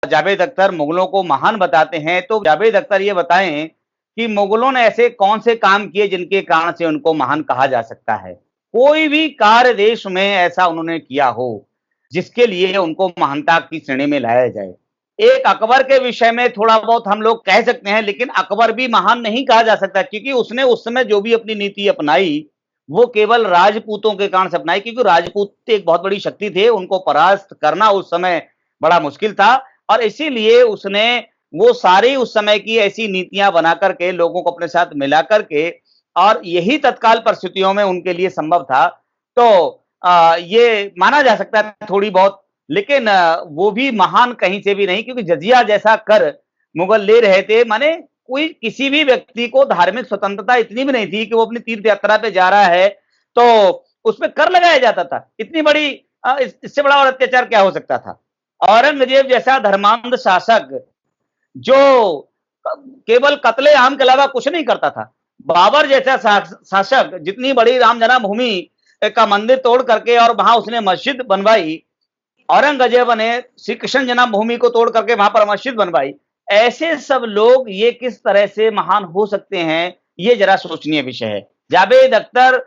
जावेद अख्तर मुगलों को महान बताते हैं, तो जावेद अख्तर ये बताएं कि मुगलों ने ऐसे कौन से काम किए जिनके कारण से उनको महान कहा जा सकता है। कोई भी कार्य देश में ऐसा उन्होंने किया हो जिसके लिए उनको महानता की श्रेणी में लाया जाए। एक अकबर के विषय में थोड़ा बहुत हम लोग कह सकते हैं, लेकिन अकबर भी महान नहीं कहा जा सकता, क्योंकि उसने उस समय जो भी अपनी नीति अपनाई वो केवल राजपूतों के कारण से अपनाई, क्योंकि राजपूत एक बहुत बड़ी शक्ति थे, उनको परास्त करना उस समय बड़ा मुश्किल था। और इसीलिए उसने वो सारी उस समय की ऐसी नीतियां बना करके लोगों को अपने साथ मिला करके, और यही तत्काल परिस्थितियों में उनके लिए संभव था। तो ये माना जा सकता है थोड़ी बहुत, लेकिन वो भी महान कहीं से भी नहीं, क्योंकि जजिया जैसा कर मुगल ले रहे थे। माने कोई किसी भी व्यक्ति को धार्मिक स्वतंत्रता इतनी भी नहीं थी कि वो अपनी तीर्थ यात्रा पे जा रहा है तो उसमें कर लगाया जाता था। इतनी बड़ी इससे बड़ा और अत्याचार क्या हो सकता था। औरंगजेब जैसा धर्मांध शासक जो केवल कत्ले आम के अलावा कुछ नहीं करता था, बाबर जैसा शासक जितनी बड़ी राम जन्मभूमि का मंदिर तोड़ करके और वहां उसने मस्जिद बनवाई, औरंगजेब ने श्री कृष्ण जन्मभूमि को तोड़ करके वहां पर मस्जिद बनवाई। ऐसे सब लोग ये किस तरह से महान हो सकते हैं, ये जरा सोचनीय विषय है। जावेद अख्तर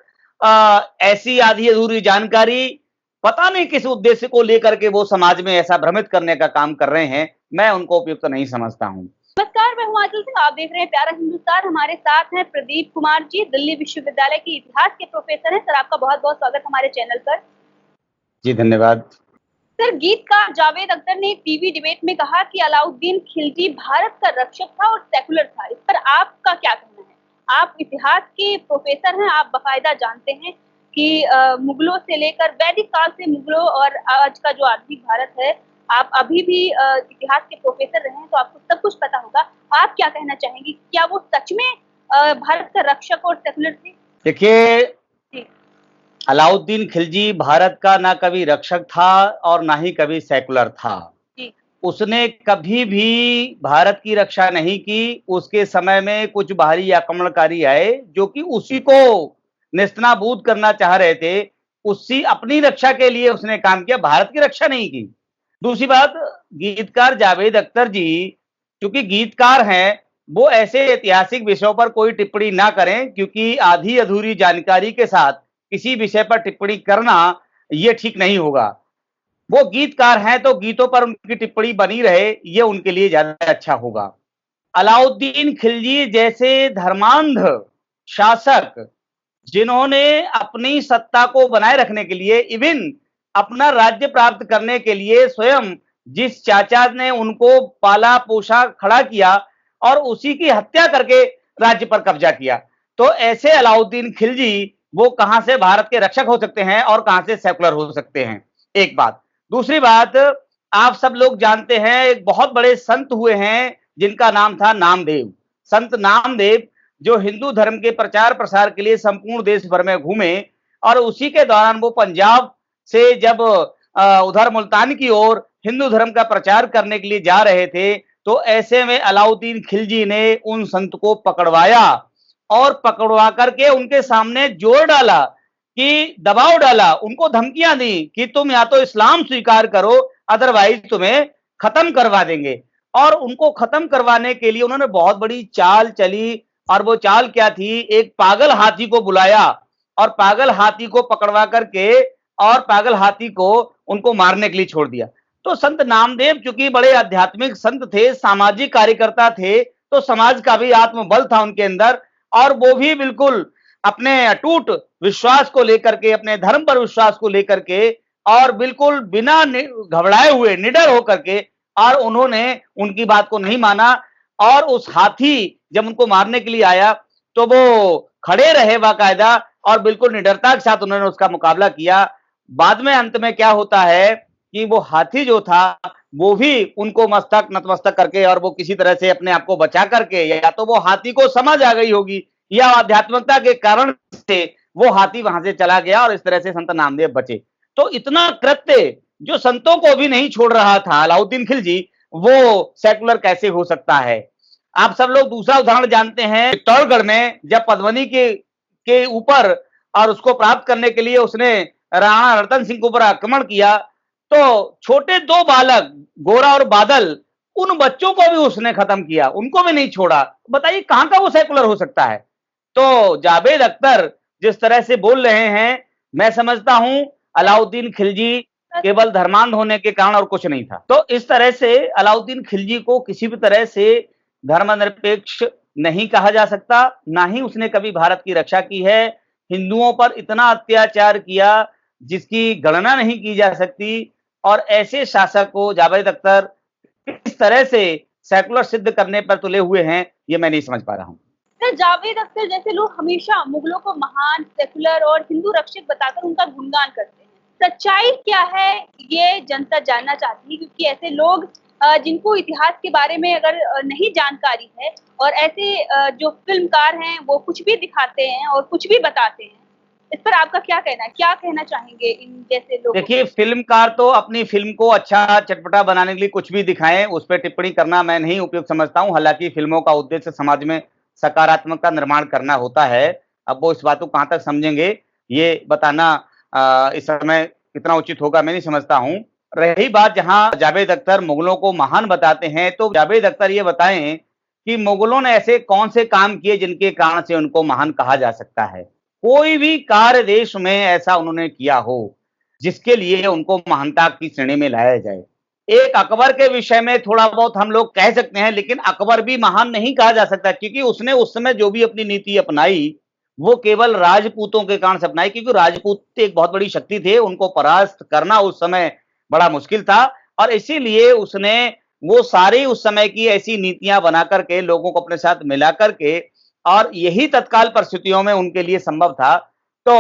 ऐसी आधी अधूरी जानकारी, पता नहीं किस उद्देश्य को लेकर के वो समाज में ऐसा भ्रमित करने का काम कर रहे हैं, मैं उनको उपयुक्त नहीं समझता हूं। नमस्कार, मैं हूं आंचल सिंह। आप देख रहे हैं प्यारा हिंदुस्तान। हमारे साथ हैं प्रदीप कुमार जी, दिल्ली विश्वविद्यालय के इतिहास के प्रोफेसर हैं। सर, आपका बहुत बहुत स्वागत हमारे चैनल पर। जी धन्यवाद। सर, गीतकार जावेद अख्तर ने टीवी डिबेट में कहा कि अलाउद्दीन खिलजी भारत का रक्षक था और सेकुलर था। इस पर आपका क्या कहना है? आप इतिहास के प्रोफेसर हैं, आप बाकायदा जानते हैं कि मुगलों से लेकर वैदिक काल से मुगलों और आज का जो आधुनिक भारत है, आप अभी भी इतिहास के प्रोफेसर रहे हैं, तो आपको सब कुछ पता होगा। आप क्या कहना चाहेंगे, क्या वो सच में भारत का रक्षक और सेकुलर थे? देखिए, अलाउद्दीन खिलजी भारत का ना कभी रक्षक था और ना ही कभी सेकुलर था। उसने कभी भी भारत की रक्षा नहीं की। उसके समय में कुछ बाहरी आक्रमणकारी आए जो कि उसी को नेस्तनाबूद करना चाह रहे थे। उसी अपनी रक्षा के लिए उसने काम किया, भारत की रक्षा नहीं की। दूसरी बात, गीतकार जावेद अख्तर जी क्योंकि गीतकार हैं, वो ऐसे ऐतिहासिक विषयों पर कोई टिप्पणी ना करें, क्योंकि आधी अधूरी जानकारी के साथ किसी विषय पर टिप्पणी करना ये ठीक नहीं होगा। वो गीतकार हैं तो गीतों पर उनकी टिप्पणी बनी रहे, ये उनके लिए ज्यादा अच्छा होगा। अलाउद्दीन खिलजी जैसे धर्मांध शासक जिन्होंने अपनी सत्ता को बनाए रखने के लिए, इवन अपना राज्य प्राप्त करने के लिए स्वयं जिस चाचा ने उनको पाला पोषा खड़ा किया और उसी की हत्या करके राज्य पर कब्जा किया, तो ऐसे अलाउद्दीन खिलजी वो कहां से भारत के रक्षक हो सकते हैं और कहां से सेकुलर हो सकते हैं? एक बात। दूसरी बात, आप सब लोग जानते हैं एक बहुत बड़े संत हुए हैं जिनका नाम था नामदेव। संत नामदेव जो हिंदू धर्म के प्रचार प्रसार के लिए संपूर्ण देश भर में घूमे, और उसी के दौरान वो पंजाब से जब उधर मुल्तान की ओर हिंदू धर्म का प्रचार करने के लिए जा रहे थे, तो ऐसे में अलाउद्दीन खिलजी ने उन संत को पकड़वाया और पकड़वा करके उनके सामने जोर डाला कि दबाव डाला, उनको धमकियां दी कि तुम या तो इस्लाम स्वीकार करो, अदरवाइज तुम्हें खत्म करवा देंगे। और उनको खत्म करवाने के लिए उन्होंने बहुत बड़ी चाल चली, और वो चाल क्या थी? एक पागल हाथी को बुलाया और पागल हाथी को पकड़वा करके और पागल हाथी को उनको मारने के लिए छोड़ दिया। तो संत नामदेव चूंकि बड़े आध्यात्मिक संत थे, सामाजिक कार्यकर्ता थे, तो समाज का भी आत्मबल था उनके अंदर, और वो भी बिल्कुल अपने अटूट विश्वास को लेकर के, अपने धर्म पर विश्वास को लेकर के, और बिल्कुल बिना घबराए हुए निडर होकर के, और उन्होंने उनकी बात को नहीं माना। और उस हाथी जब उनको मारने के लिए आया तो वो खड़े रहे बाकायदा और बिल्कुल निडरता के साथ उन्होंने उसका मुकाबला किया। बाद में अंत में क्या होता है कि वो हाथी जो था वो भी उनको मस्तक नतमस्तक करके, और वो किसी तरह से अपने आप को बचा करके, या तो वो हाथी को समझ आ गई होगी या आध्यात्मिकता के कारण से वो हाथी वहां से चला गया, और इस तरह से संत नामदेव बचे। तो इतना कृत्य जो संतों को भी नहीं छोड़ रहा था अलाउद्दीन खिलजी, वो सेकुलर कैसे हो सकता है? आप सब लोग दूसरा उदाहरण जानते हैं, चित्तौड़गढ़ में जब पद्मनी के ऊपर और उसको प्राप्त करने के लिए उसने राणा रतन सिंह के ऊपर आक्रमण किया, तो छोटे दो बालक गोरा और बादल उन बच्चों को भी उसने खत्म किया, उनको भी नहीं छोड़ा। बताइए कहां का वो सेकुलर हो सकता है? तो जावेद अख्तर जिस तरह से बोल रहे हैं, मैं समझता हूं अलाउद्दीन खिलजी केवल धर्मांध होने के कारण और कुछ नहीं था। तो इस तरह से अलाउद्दीन खिलजी को किसी भी तरह से धर्मनिरपेक्ष नहीं कहा जा सकता, ना ही उसने कभी भारत की रक्षा की है। हिंदुओं पर इतना अत्याचार किया जिसकी गणना नहीं की जा सकती, और ऐसे शासक को जावेद अख्तर किस तरह से सेकुलर सिद्ध करने पर तुले हुए हैं, ये मैं नहीं समझ पा रहा हूं। सर, जावेद अख्तर जैसे लोग हमेशा मुगलों को महान, सेकुलर और हिंदू रक्षक बताकर उनका गुणगान करते हैं। सच्चाई क्या है ये जनता जानना चाहती है, क्योंकि ऐसे लोग जिनको इतिहास के बारे में अगर नहीं जानकारी है, और ऐसे जो फिल्मकार हैं वो कुछ भी दिखाते हैं और कुछ भी बताते हैं, इस पर आपका क्या कहना है? क्या कहना चाहेंगे इन जैसे लोगों? देखिए, फिल्मकार तो अपनी फिल्म को अच्छा चटपटा बनाने के लिए कुछ भी दिखाएं, उस पर टिप्पणी करना मैं नहीं उपयुक्त समझता हूं। हालांकि फिल्मों का उद्देश्य समाज में सकारात्मकता निर्माण करना होता है। अब वो इस बात को कहां तक समझेंगे, ये बताना इस समय कितना उचित होगा मैं नहीं समझता हूं। रही बात जहां जावेद अख्तर मुगलों को महान बताते हैं, तो जावेद अख्तर ये बताएं कि मुगलों ने ऐसे कौन से काम किए जिनके कारण से उनको महान कहा जा सकता है। कोई भी कार्य देश में ऐसा उन्होंने किया हो जिसके लिए उनको महानता की श्रेणी में लाया जाए। एक अकबर के विषय में थोड़ा बहुत हम लोग कह सकते हैं, लेकिन अकबर भी महान नहीं कहा जा सकता, क्योंकि उसने उस समय जो भी अपनी नीति अपनाई वो केवल राजपूतों के कारण से अपनाई, क्योंकि राजपूत एक बहुत बड़ी शक्ति थे, उनको परास्त करना उस समय बड़ा मुश्किल था, और इसीलिए उसने वो सारी उस समय की ऐसी नीतियां बना करके लोगों को अपने साथ मिला करके, और यही तत्काल परिस्थितियों में उनके लिए संभव था। तो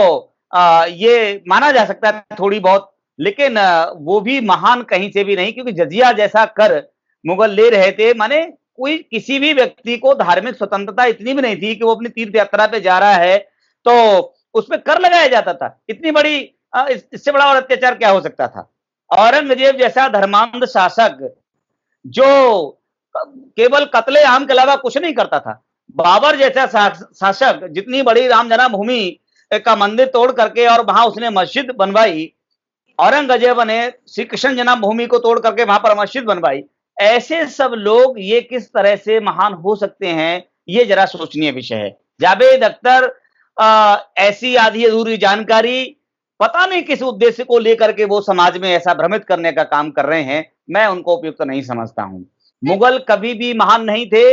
ये माना जा सकता है थोड़ी बहुत, लेकिन वो भी महान कहीं से भी नहीं, क्योंकि जजिया जैसा कर मुगल ले रहे थे। माने कोई किसी भी व्यक्ति को धार्मिक स्वतंत्रता इतनी भी नहीं थी कि वो अपनी तीर्थ यात्रा पे जा रहा है तो उस पर कर लगाया जाता था। इतनी बड़ी इससे बड़ा और अत्याचार क्या हो सकता था? औरंगजेब जैसा धर्मांध शासक जो केवल कत्ले आम के अलावा कुछ नहीं करता था, बाबर जैसा शासक जितनी बड़ी राम जन्मभूमि का मंदिर तोड़ करके और वहां उसने मस्जिद बनवाई, औरंगजेब ने श्री कृष्ण जन्मभूमि को तोड़ करके वहां पर मस्जिद बनवाई, ऐसे सब लोग ये किस तरह से महान हो सकते हैं, ये जरा सोचनीय विषय है। जावेद अख्तर ऐसी आधी अधूरी जानकारी, पता नहीं किस उद्देश्य को लेकर के वो समाज में ऐसा भ्रमित करने का काम कर रहे हैं, मैं उनको उपयुक्त नहीं समझता हूं। मुगल कभी भी महान नहीं थे।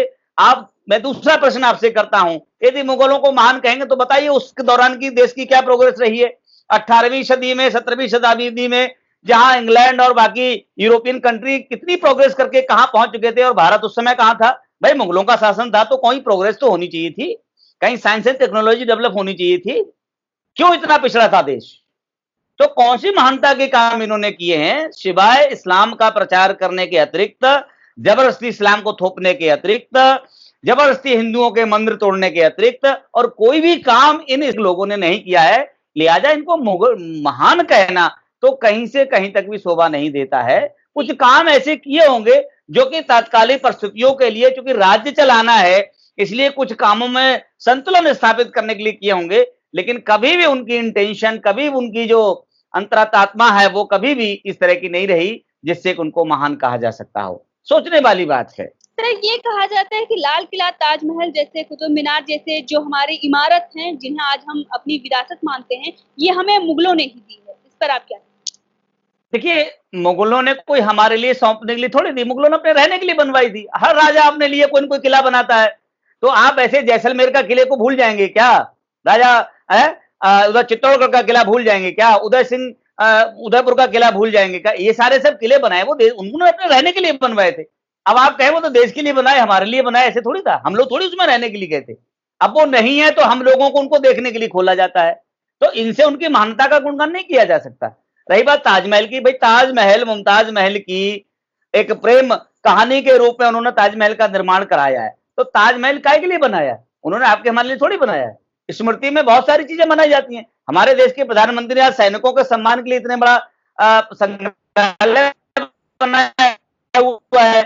मैं दूसरा प्रश्न आपसे करता हूं, यदि मुगलों को महान कहेंगे तो बताइए उस दौरान की देश की क्या प्रोग्रेस रही है? 18वीं सदी में, 17वीं शताब्दी में, जहां इंग्लैंड और बाकी यूरोपियन कंट्री कितनी प्रोग्रेस करके कहां पहुंच चुके थे, और भारत उस समय कहां था? भाई मुगलों का शासन था तो कोई प्रोग्रेस तो होनी चाहिए थी, कहीं साइंस एंड टेक्नोलॉजी डेवलप होनी चाहिए थी। क्यों इतना पिछड़ा था देश? तो कौन सी महानता के काम इन्होंने किए हैं सिवाय इस्लाम का प्रचार करने के अतिरिक्त, जबरदस्ती इस्लाम को थोपने के अतिरिक्त, जबरदस्ती हिंदुओं के मंदिर तोड़ने के अतिरिक्त और कोई भी काम इन लोगों ने नहीं किया है। लिहाजा इनको महान कहना तो कहीं से कहीं तक भी शोभा नहीं देता है। कुछ काम ऐसे किए होंगे जो कि तात्कालिक परिस्थितियों के लिए, चूंकि राज्य चलाना है इसलिए कुछ कामों में संतुलन स्थापित करने के लिए किए होंगे, लेकिन कभी भी उनकी इंटेंशन, कभी उनकी जो अंतरात्मा है वो कभी भी इस तरह की नहीं रही जिससे उनको महान कहा जा सकता हो। सोचने वाली बात है। ये कहा जाता है कि लाल किला, ताजमहल जैसे, कुतुब मीनार जैसे जो हमारी इमारत हैं, जिन्हें आज हम अपनी विरासत मानते हैं, ये हमें मुगलों ने ही दी है। इस पर आप क्या? देखिए, मुगलों ने कोई हमारे लिए सौंपने के लिए थोड़ी दी, मुगलों ने अपने रहने के लिए बनवाई थी। हर राजा अपने लिए कोई न कोई किला बनाता है, तो आप ऐसे जैसलमेर का किले को भूल जाएंगे क्या? राजा उधर चित्तौड़गढ़ का किला भूल जाएंगे क्या? उदय सिंह उदयपुर का किला भूल जाएंगे क्या? ये सारे सब किले बनाए वो उन्होंने अपने रहने के लिए बनवाए थे। अब आप कहें वो तो देश के लिए बनाए, हमारे लिए बनाए, ऐसे थोड़ी था। हम लोग थोड़ी उसमें रहने के लिए गए थे। अब वो नहीं है तो हम लोगों को उनको देखने के लिए खोला जाता है, तो इनसे उनकी महानता का गुणगान नहीं किया जा सकता। रही बात ताजमहल की, भाई ताजमहल मुमताज महल की एक प्रेम कहानी के रूप में उन्होंने ताजमहल का निर्माण कराया है, तो ताजमहल काहे के लिए बनाया? उन्होंने आपके हमारे लिए थोड़ी बनाया है। स्मृति में बहुत सारी चीजें मनाई जाती हैं। हमारे देश के प्रधानमंत्री आज सैनिकों के सम्मान के लिए इतने बड़ा संग्रहालय बनाया हुआ है।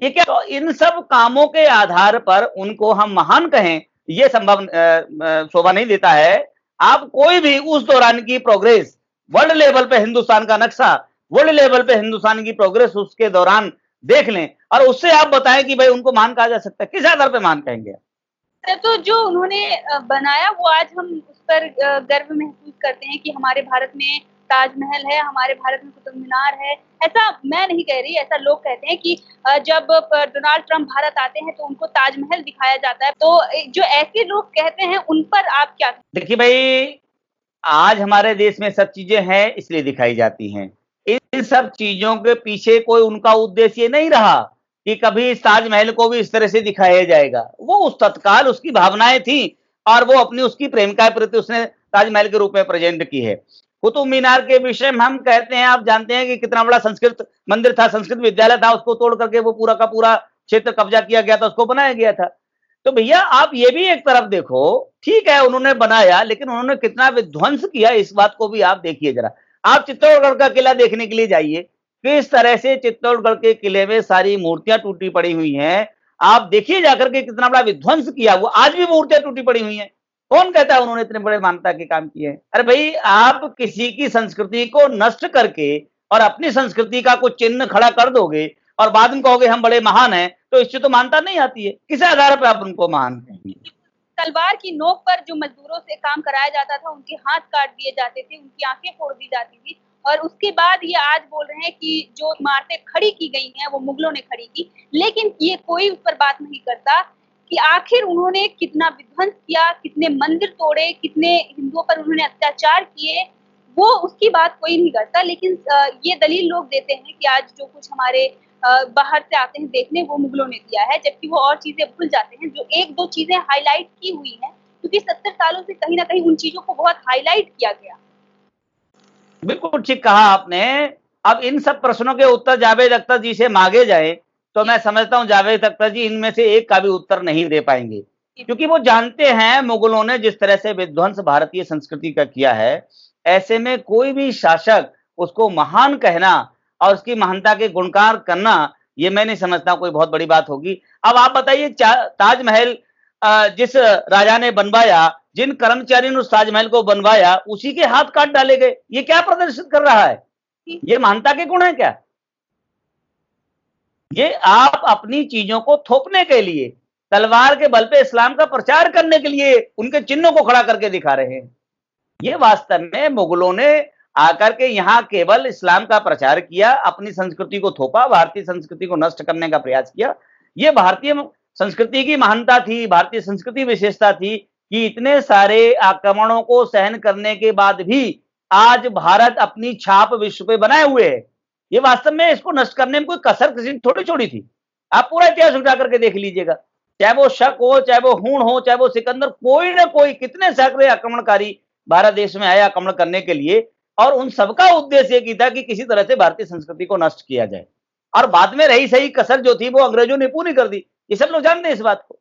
ये क्या? तो इन सब कामों के आधार पर उनको हम महान कहें, ये संभव शोभा नहीं देता है। आप कोई भी उस दौरान की प्रोग्रेस, वर्ल्ड लेवल पे हिंदुस्तान का नक्शा, वर्ल्ड लेवल पे हिंदुस्तान की प्रोग्रेस उसके दौरान देख लें, और उससे आप बताएं कि भाई उनको महान कहा जा सकता है, किस आधार पे महान कहेंगे? तो जो उन्होंने बनाया वो आज हम उस पर गर्व महसूस करते हैं कि हमारे भारत में ताजमहल है, हमारे भारत में कुतुब मीनार है। ऐसा मैं नहीं कह रही, ऐसा लोग कहते हैं कि जब डोनाल्ड ट्रंप भारत आते हैं तो उनको ताजमहल दिखाया जाता है। तो जो ऐसे लोग कहते हैं उन पर आप क्या? देखिए भाई, आज हमारे देश में सब चीजें हैं इसलिए दिखाई जाती हैं। इन सब चीजों के पीछे कोई उनका उद्देश्य ये नहीं रहा कि कभी इस ताजमहल को भी इस तरह से दिखाया जाएगा। वो उस तत्काल उसकी भावनाएं थी और वो अपनी उसकी प्रेमिका के प्रति उसने ताजमहल के रूप में प्रेजेंट की है। कुतुब मीनार के विषय में हम कहते हैं, आप जानते हैं कि कितना बड़ा संस्कृत मंदिर था, संस्कृत विद्यालय था, उसको तोड़ करके वो पूरा का पूरा क्षेत्र कब्जा किया गया था, उसको बनाया गया था। तो भैया आप ये भी एक तरफ देखो, ठीक है उन्होंने बनाया, लेकिन उन्होंने कितना विध्वंस किया इस बात को भी आप देखिए जरा। आप चित्तौड़गढ़ का किला देखने के लिए जाइए, किस तरह से चित्तौड़गढ़ के किले में सारी मूर्तियां टूटी पड़ी हुई हैं। आप देखिए जाकर के कितना बड़ा विध्वंस किया, वो आज भी मूर्तियां टूटी पड़ी हुई हैं। कौन कहता है उन्होंने इतने बड़े मानवता के काम किए हैं? अरे भाई, आप किसी की संस्कृति को नष्ट करके और अपनी संस्कृति का कुछ चिन्ह खड़ा कर दोगे और बाद में कहोगे हम बड़े महान हैं, तो इससे तो मानता नहीं आती है। किस आधार पर आप उनको महान कहेंगे? तलवार की नोक पर जो मजदूरों से काम कराया जाता था, उनके हाथ काट दिए जाते थे, उनकी आंखें फोड़ दी जाती थी, और उसके बाद ये आज बोल रहे हैं कि जो इमारतें खड़ी की गई हैं वो मुगलों ने खड़ी की। लेकिन ये कोई उस पर बात नहीं करता कि आखिर उन्होंने कितना विध्वंस किया, कितने मंदिर तोड़े, कितने हिंदुओं पर उन्होंने अत्याचार किए, वो उसकी बात कोई नहीं करता। लेकिन ये दलील लोग देते हैं कि आज जो कुछ हमारे बाहर से आते हैं देखने, वो मुगलों ने दिया है, जबकि वो और चीजें भूल जाते हैं जो एक दो चीजें हाईलाइट की हुई हैं, क्योंकि 70 सालों से कहीं ना कहीं उन चीजों को बहुत हाईलाइट किया गया। बिल्कुल ठीक कहा आपने। अब इन सब प्रश्नों के उत्तर जावेद अख्तर जी से मांगे जाए तो मैं समझता हूं जावेद अख्तर जी इनमें से एक का भी उत्तर नहीं दे पाएंगे, क्योंकि वो जानते हैं मुगलों ने जिस तरह से विध्वंस भारतीय संस्कृति का किया है, ऐसे में कोई भी शासक उसको महान कहना और उसकी महानता के गुणगान करना, ये मैं नहीं समझता कोई बहुत बड़ी बात होगी। अब आप बताइए, ताजमहल जिस राजा ने बनवाया, जिन कर्मचारी ने उस ताजमहल को बनवाया, उसी के हाथ काट डाले गए। ये क्या प्रदर्शित कर रहा है? ये महानता के गुण है क्या? ये आप अपनी चीजों को थोपने के लिए, तलवार के बल पे इस्लाम का प्रचार करने के लिए उनके चिन्हों को खड़ा करके दिखा रहे हैं। ये वास्तव में मुगलों ने आकर के यहां केवल इस्लाम का प्रचार किया, अपनी संस्कृति को थोपा, भारतीय संस्कृति को नष्ट करने का प्रयास किया। ये भारतीय संस्कृति की महानता थी, भारतीय संस्कृति विशेषता थी कि इतने सारे आक्रमणों को सहन करने के बाद भी आज भारत अपनी छाप विश्व पे बनाए हुए है। ये वास्तव में इसको नष्ट करने में कोई कसर किसी ने थोड़ी छोड़ी थी। आप पूरा इतिहास उठा करके देख लीजिएगा, चाहे वो शक हो, चाहे वो हूण हो, चाहे वो सिकंदर, कोई ना कोई, कितने सैकड़े आक्रमणकारी भारत देश में आए आक्रमण करने के लिए, और उन सबका उद्देश्य ये था कि किसी तरह से भारतीय संस्कृति को नष्ट किया जाए। और बाद में रही सही कसर जो थी वो अंग्रेजों ने पूरी कर दी। ये सब लोग जानते हैं इस बात को।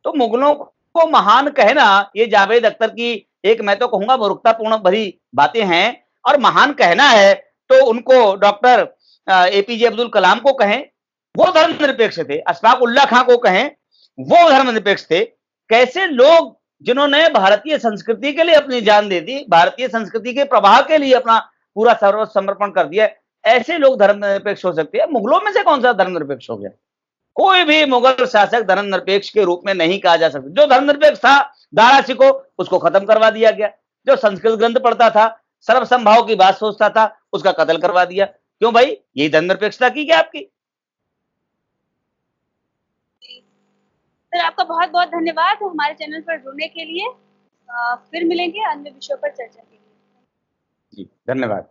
तो मुगलों को महान कहना, ये जावेद अख्तर की एक, मैं तो कहूंगा, मूर्खतापूर्ण भरी बातें हैं। और महान कहना है तो उनको डॉक्टर एपीजे अब्दुल कलाम को कहें, वो धर्मनिरपेक्ष थे। अशफाक उल्लाह खां को कहें, वो धर्मनिरपेक्ष थे। कैसे लोग जिन्होंने भारतीय संस्कृति के लिए अपनी जान दे दी, भारतीय संस्कृति के प्रवाह के लिए अपना पूरा सर्वस्व समर्पण कर दिया, ऐसे लोग धर्मनिरपेक्ष हो सकते हैं? मुगलों में से कौन सा धर्मनिरपेक्ष हो गया? कोई भी मुगल शासक धर्मनिरपेक्ष के रूप में नहीं कहा जा सकता। जो धर्मनिरपेक्ष था, दारा सिको, उसको खत्म करवा दिया गया। जो संस्कृत ग्रंथ पढ़ता था, सर्वसंभाव की बात सोचता था, उसका कत्ल करवा दिया। क्यों भाई? यही धर्मनिरपेक्षता की क्या आपकी? सर, आपका बहुत बहुत धन्यवाद हमारे चैनल पर जुड़ने के लिए। फिर मिलेंगे अन्य विषयों पर चर्चा के लिए। जी, धन्यवाद।